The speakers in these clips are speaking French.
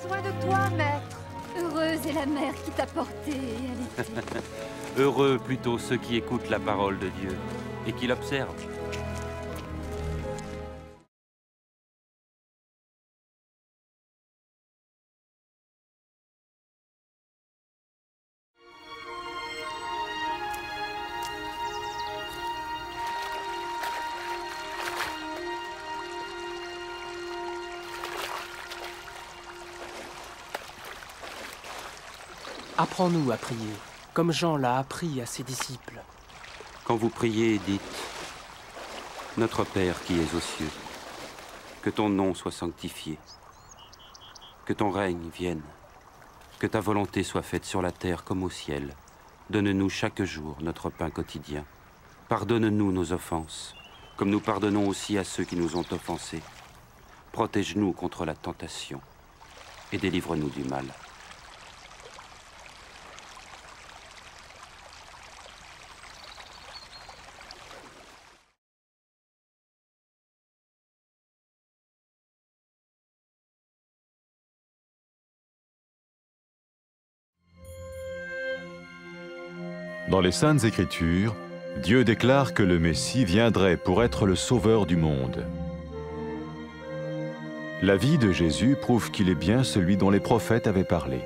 soin de toi, maître. Heureuse est la mère qui t'a porté et allaité. Heureux plutôt ceux qui écoutent la parole de Dieu et qui l'observent. Apprends-nous à prier, comme Jean l'a appris à ses disciples. Quand vous priez, dites « Notre Père qui es aux cieux, que ton nom soit sanctifié, que ton règne vienne, que ta volonté soit faite sur la terre comme au ciel. Donne-nous chaque jour notre pain quotidien. Pardonne-nous nos offenses, comme nous pardonnons aussi à ceux qui nous ont offensés. Protège-nous contre la tentation et délivre-nous du mal. » Dans les Saintes Écritures, Dieu déclare que le Messie viendrait pour être le sauveur du monde. La vie de Jésus prouve qu'il est bien celui dont les prophètes avaient parlé.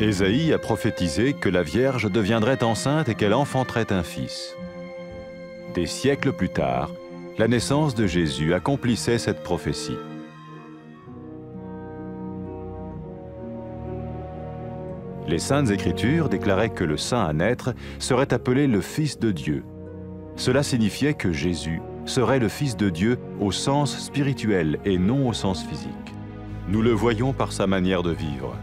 Ésaïe a prophétisé que la Vierge deviendrait enceinte et qu'elle enfanterait un fils. Des siècles plus tard, la naissance de Jésus accomplissait cette prophétie. Les Saintes Écritures déclaraient que le saint à naître serait appelé le Fils de Dieu. Cela signifiait que Jésus serait le Fils de Dieu au sens spirituel et non au sens physique. Nous le voyons par sa manière de vivre.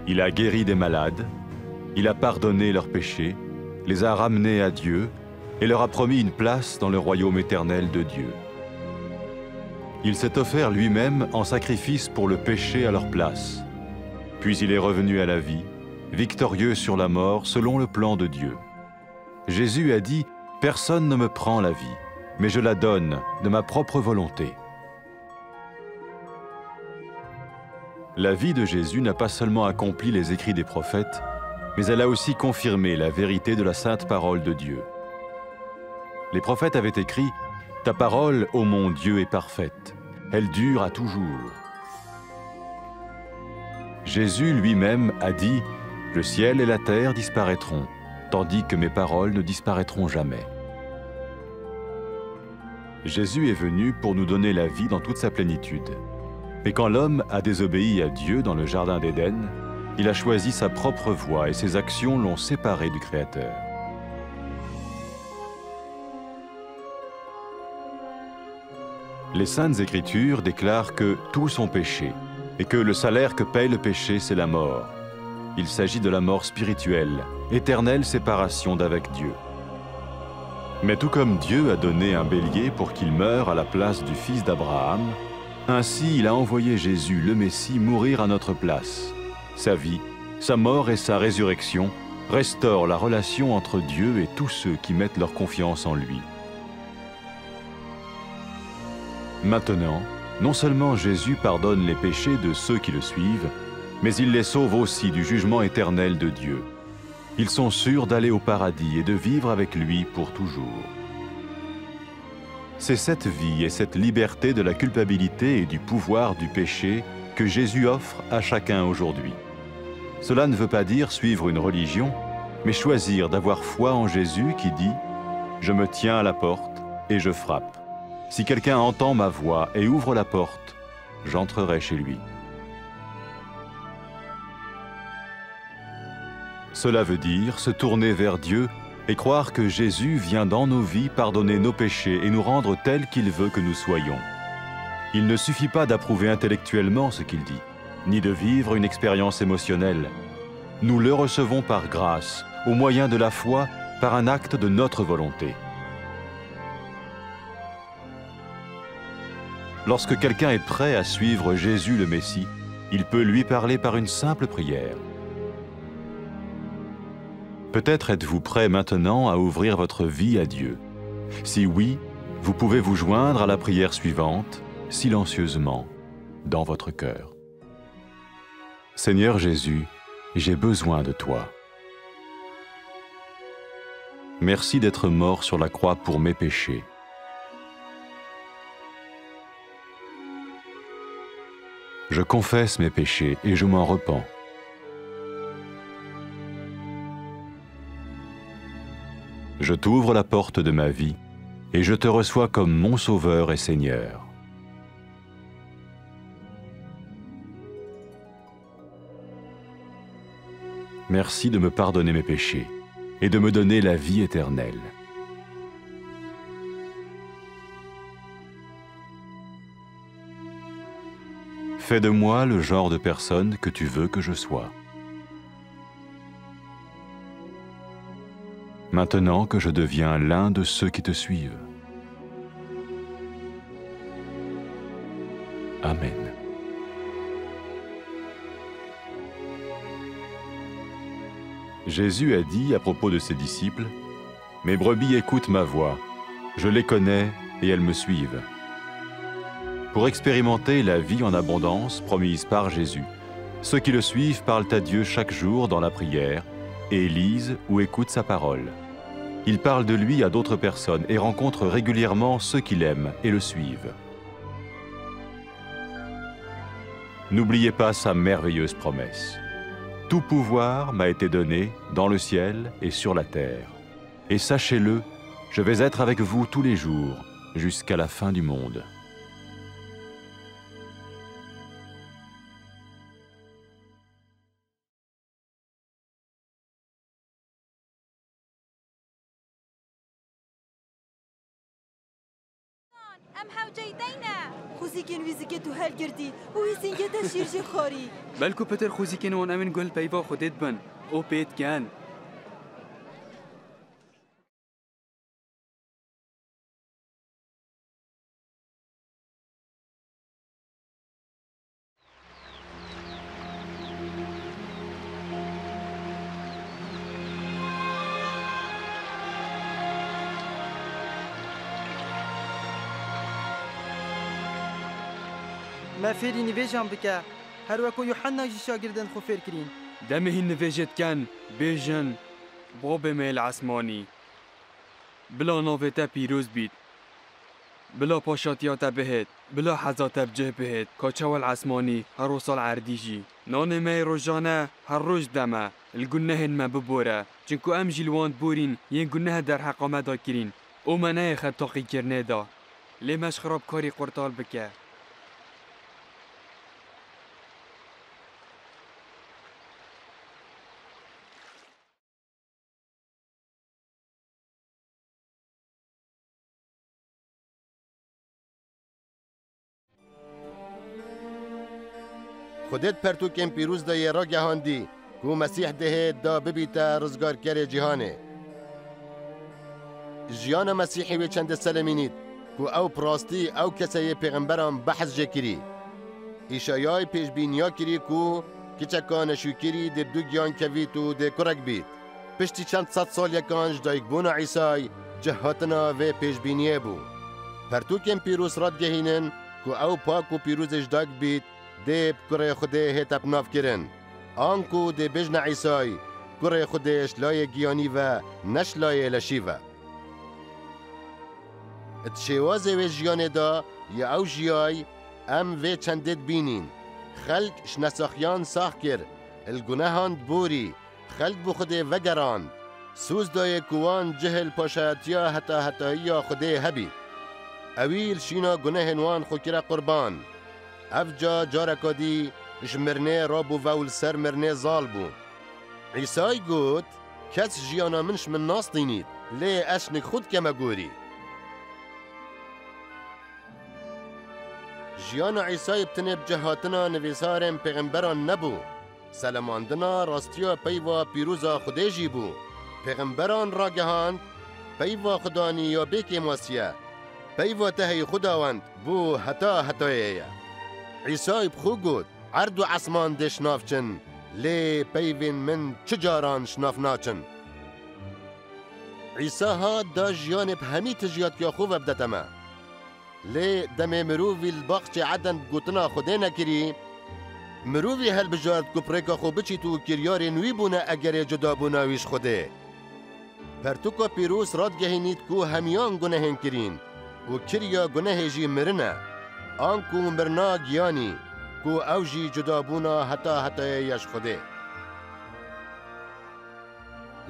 Il a guéri des malades, il a pardonné leurs péchés, les a ramenés à Dieu et leur a promis une place dans le royaume éternel de Dieu. Il s'est offert lui-même en sacrifice pour le péché à leur place. Puis il est revenu à la vie, victorieux sur la mort selon le plan de Dieu. Jésus a dit « Personne ne me prend la vie, mais je la donne de ma propre volonté. » La vie de Jésus n'a pas seulement accompli les écrits des prophètes, mais elle a aussi confirmé la vérité de la sainte parole de Dieu. Les prophètes avaient écrit « Ta parole, ô mon Dieu, est parfaite, elle dure à toujours. » Jésus lui-même a dit « Le ciel et la terre disparaîtront, tandis que mes paroles ne disparaîtront jamais. » Jésus est venu pour nous donner la vie dans toute sa plénitude. Mais quand l'homme a désobéi à Dieu dans le jardin d'Éden, il a choisi sa propre voie et ses actions l'ont séparé du Créateur. Les Saintes Écritures déclarent que tous ont péché et que le salaire que paye le péché, c'est la mort. Il s'agit de la mort spirituelle, éternelle séparation d'avec Dieu. Mais tout comme Dieu a donné un bélier pour qu'il meure à la place du fils d'Abraham, ainsi il a envoyé Jésus, le Messie, mourir à notre place. Sa vie, sa mort et sa résurrection restaurent la relation entre Dieu et tous ceux qui mettent leur confiance en lui. Maintenant, non seulement Jésus pardonne les péchés de ceux qui le suivent, mais il les sauve aussi du jugement éternel de Dieu. Ils sont sûrs d'aller au paradis et de vivre avec lui pour toujours. C'est cette vie et cette liberté de la culpabilité et du pouvoir du péché que Jésus offre à chacun aujourd'hui. Cela ne veut pas dire suivre une religion, mais choisir d'avoir foi en Jésus qui dit « Je me tiens à la porte et je frappe. Si quelqu'un entend ma voix et ouvre la porte, j'entrerai chez lui. » Cela veut dire se tourner vers Dieu et croire que Jésus vient dans nos vies pardonner nos péchés et nous rendre tels qu'il veut que nous soyons. Il ne suffit pas d'approuver intellectuellement ce qu'il dit, ni de vivre une expérience émotionnelle. Nous le recevons par grâce, au moyen de la foi, par un acte de notre volonté. Lorsque quelqu'un est prêt à suivre Jésus le Messie, il peut lui parler par une simple prière. Peut-être êtes-vous prêt maintenant à ouvrir votre vie à Dieu. Si oui, vous pouvez vous joindre à la prière suivante, silencieusement. dans votre cœur. Seigneur Jésus, j'ai besoin de toi. Merci d'être mort sur la croix pour mes péchés. Je confesse mes péchés et je m'en repens. Je t'ouvre la porte de ma vie et je te reçois comme mon Sauveur et Seigneur. Merci de me pardonner mes péchés et de me donner la vie éternelle. Fais de moi le genre de personne que tu veux que je sois. Maintenant que je deviens l'un de ceux qui te suivent. Amen. Jésus a dit à propos de ses disciples, « Mes brebis écoutent ma voix, je les connais et elles me suivent. » Pour expérimenter la vie en abondance promise par Jésus, ceux qui le suivent parlent à Dieu chaque jour dans la prière et lisent ou écoutent sa parole. Ils parlent de lui à d'autres personnes et rencontrent régulièrement ceux qui l'aiment et le suivent. N'oubliez pas sa merveilleuse promesse. Tout pouvoir m'a été donné dans le ciel et sur la terre. Et sachez-le, je vais être avec vous tous les jours, jusqu'à la fin du monde. ام حوجيتينا خوزیکن ویزیکت و هل گردی و ویزینگت شیرجی خاری بلکو پتر خوزی کنون امین گل پیوا خودت بن او پیت کن ما فێری نوێژان بکە هەروەکو یوحەنا ژی شاگردن خۆ فێرکرین دمهی نوێژت کن بیژن بۆ بمێل عسمانی بلا ناوێتە پیرۆز بیت بلا پاشاتیاتە بهێت بلا حەزاتە بجێ بهێت کاچەوەل عسمانی هەرۆ ساڵ عەردیژی نانێمەی ڕۆژانە هەر ڕۆژ دەمە الگونەهێنمە ببۆرە چونکو ئەم ژیلواند بورین یەن گونەهە دەرحەقامەدا کرین ئەو مەنەیە خەتاقیکردنێدا لێمەش خراپکاری قورتال بکە خودت پرتوکن پیروز دا یه را گهاندی که مسیح ده دا ببیتا رزگارگر جهانه جیان مسیحی و چند سلمینید که او پراستی او کسی پیغمبران بحث جکری ایشایای پیش بینیا کری که کچکان شوکری ده دو گیان کویت و ده کرک بید پشتی چند صد سال یکانج دا اکبون عیسای جهاتنا و پیش بینیه بو پرتوکن پیروز راد گهینن که او پاک و پیروزش داگ بید دب کره خوده هتب ناف کرن آنکو ده بجن عیسای کره خودش لای گیانی و نش لای لشیوه اتشوازه و جیانه دا یا او جیای ام و چندت بینین خلق شنساخیان ساخ کر الگناهان بوری خلق بو خوده وگران سوز دای کوان جهل پاشایتیا حتی خوده هبی اویل شینا گناه نوان خوکر قربان افجا جارکادی جمرنه رابو وول سر مرنه زال بو عیسای گوت کس جیانا منش من ناس دینید لی اشنک خود کما گوری جیانا عیسای بتنب جهاتنا نویسارم پیغمبران نبو سلماندنا راستیا پیوا پیروزا خودجی بو پیغمبران را گهاند پیوا خدانی یا بیک ماسیه پیوا تهی خداوند بو حتایه عیسای بخو گود عرض و عصمان ده شنافچن لی پیوین من چجاران شناف ناچن عیسی ها دا جیان به همی تجیات که خوب بدتمه لي دم مروفي الباقش عدن قوتنا خدينا كري مروفي هل بجارد كبريكا خو بچيتو كريار نويبونا اگر جدابونا ويش خده پرتوكا بيروس راد جهينيت كو هميان گناهن كرين و كريا گناه جي مرنا آنكو مرنا گياني كو اوجي جدابونا حتى يش خده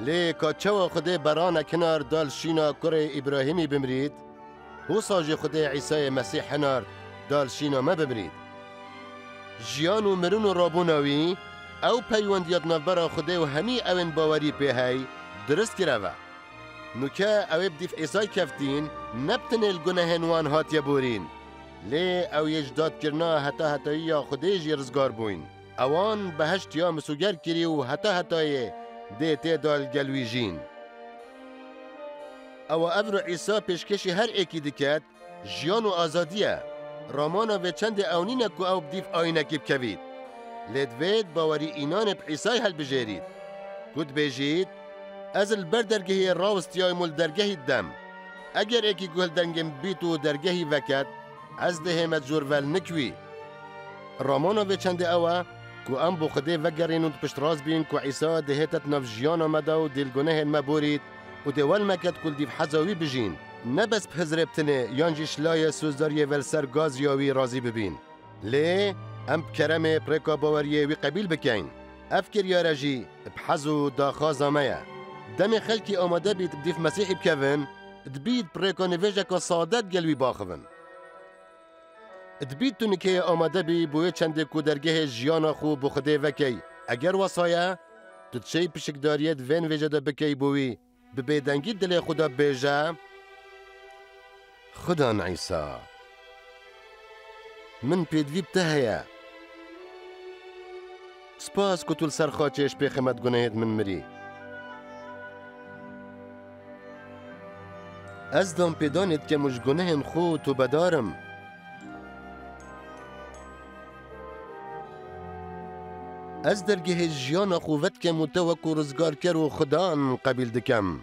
لي كاچوا خده برانا كنار دال شينا كوري إبراهيمي بمريد هو صاجي خده عيسى مسيح هنار دال شينا ما بمريد جيانو مرونو رابوناوي او پيونديات نفبرا خده و همي اوين باوري بهاي درست كراوا نوكا او بديف عيسى كفتين نبتن الگناهن وان هات يبورين لي او يجداد كرنا حتى يا خده جي رزگار بوين اوان بهشت يا مسوگر كري و حتى دي تيدال جلويجين او افرو عيسى پیشکشی هر اکی دکت جیان و آزادیه رامانا و چند اونینه که او بدیف آینه کی بکوید لدوید باوری اینان بعیسای هل بجارید کد بجید از البردرگهی راوستیای مول درگهی دم اگر اکی گل دنگم بیتو درگهی وکت از ده مجور ول نکوی رامانا و چند اوه کو ام بو خده وگرین و پشت راز بین کو عیسی دهتت نف جیانا مدا و دیل گناه مبورید و دیوال مکت کل دیف حزاوی بجین نبس بحزر بتنه یانجی شلای سوزداری ول سر گاز یاوی رازی ببین لی ام بکرم پرکا باوریه وی قبیل بکین افکر یا رجی بحزو داخازا میا دم خلکی آماده بیت بدیف مسیحی بکوین دبید پرکا نویجه که صادت گلوی باخون دبید تو نکه آماده بی بوی چند کودرگه جیانا خو بخده وکی اگر وصایه تو چه پشکداریت وین ویجه دا بکی بوی ببیدنگی دل خدا بیجه خدا عیسی من پیدوی بتهیه سپاس که طول سر خاچش پیخمت گناهید من مری از دام پیدانید که مش گناهن خو تو بدارم از درگه جیان خوفت که متوک و رزگار کر و خدا قبیل دکم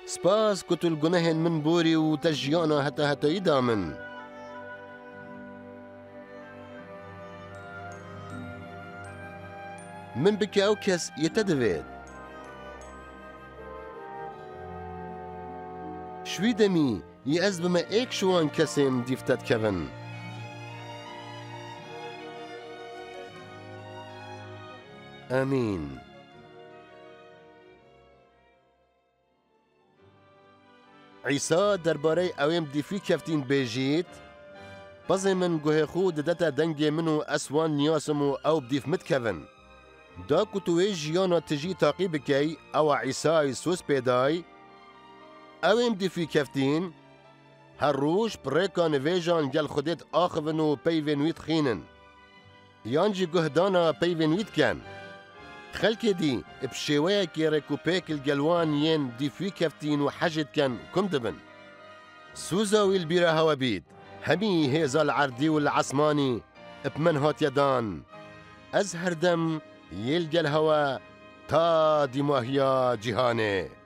سپاس کتل گناه من بوری و تجیانا حتی دامن من بکی او کس یتدوید شوی دمی يأز بما ايك شوان كسم ديفتات كفن آمين عيسى درباري اويم ديفي كفتين بيجيت بزي من گوه خود دتا دنگي منو اسوان نياسمو او بديف متكفن دا كتوي جيانا تجي تاقيب كي او عيسى سوس بيداي اويم ديفي كفتين هر روش بريكا نويجان جل خودت آخفن و پيوين ويت خينن يانجي گهدانا پيوين ويت كان خلقي دي بشيوية كي ريكو بيك الجلوان ين دي في كفتين وحجد كان كم دبن سوزاوي البيرا هوا بيد همي هيزا العردي والعصماني بمن هات يدان أزهر دم يلقى الهوا تا دي ماهيا جهاني